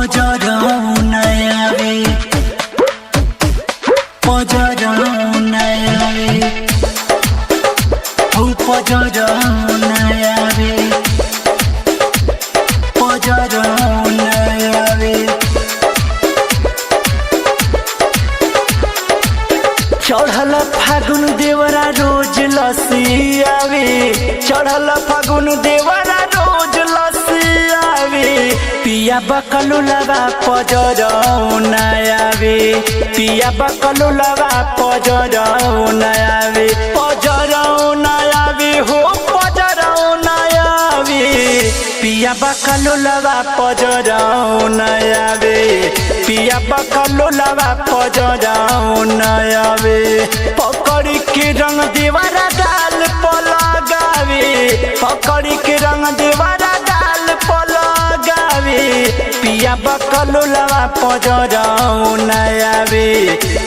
पजरौन आवे पजरौन आवे हो पजरौन आवे पजरौन आवे। चढ़ल फागुन देवरा रोज लसी आवे चढ़ल फागुन देवरा रोज लसी आवे पिया बकलू लगा पजरौन आवे पिया बकलू लगा पजरौन आवे पजरौन आवे हो पजरौन आवे पिया बकलू लगा पजरौन आवे पिया बकलू लगा पजरौन आवे पकड़ी के रंग दीवारा डाल पलगावे पकड़ी के रंग दीवारा डाल पलगावे पिया बकलू लगा पजरौन आवे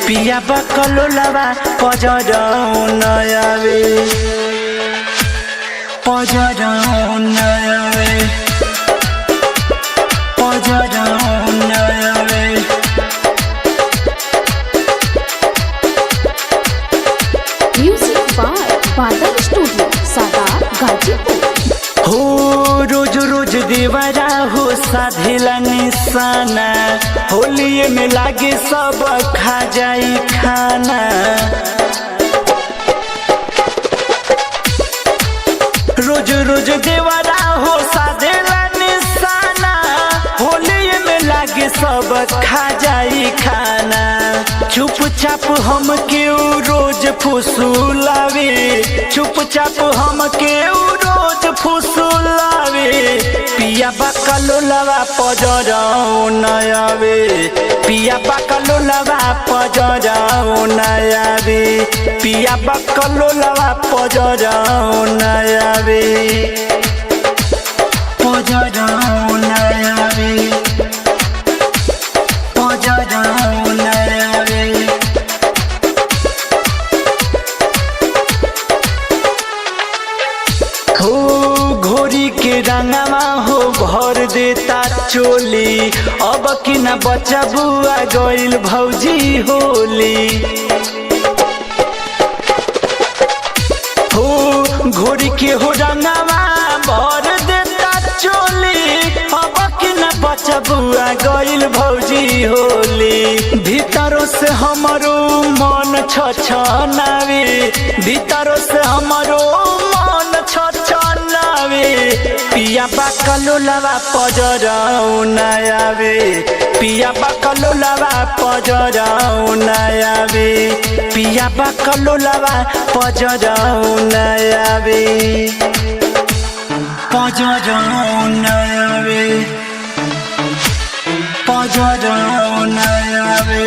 पिया बकलू लगा पजरौन आवे पजरौन आवे पजरौन आवे। म्यूजिक बाय बादल स्टूडियो सादार गाजीपुर। हो रोज रोज देवरा हो साधेला निशाना होलिये में लागे सब खा जाई खाना रोज रोज देवरा हो साधेला निशाना होलिये में लागे सब खा जाई खाना चुपचाप हम क्यों रोज फुसुलावे चुपचाप हम क्यों रोज फुसुलावे पिया बकलू लगा पजरौन आवे पिया बकलू लगा पजरौन आवे पिया बकलू लगा पजरौन आवे पजरौन आवे पजरौन आवे। हो घोरी के रंगवा हो भर देता चोली अब कि न बच्चा बुआ गइल भौजी होली हो घोरी के हो रंगवा भर देता चोली अब कि न बच्चा बुआ गइल भौजी होली भीतरों से हमरो मन छछनावे भीतरों से हमरो मन छछनावे पिया बकलू लगा पजरौन आवे पिया बकलू लगा पजरौन आवे पिया बकलू लगा पजरौन आवे पजरौन आवे पजरौन आवे।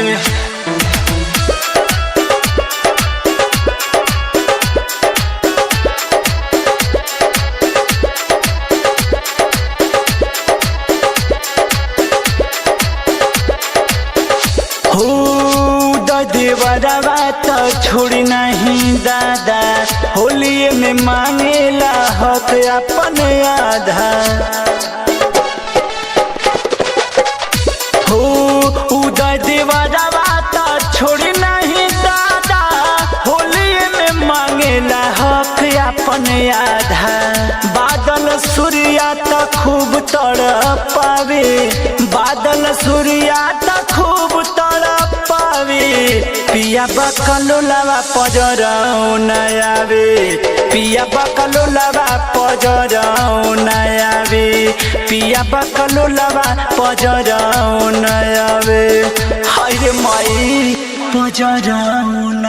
देवरवा तो छोड़ी नहीं दादा होलिये में मांगेला हक अपन आधा हो उदय देवरवा तो छोड़ी नहीं दादा होलिये में मांगेला हक अपन आधा बादल सूर्या तो खूब तड़पावे बादल सूर्या तो खूब तड़पावे पिया बकलू लगा पजरौन आवे पिया बकलू लगा पजरौन आवे पिया बकलू लगा पजरौन आवे हाय रे माई पजरौन।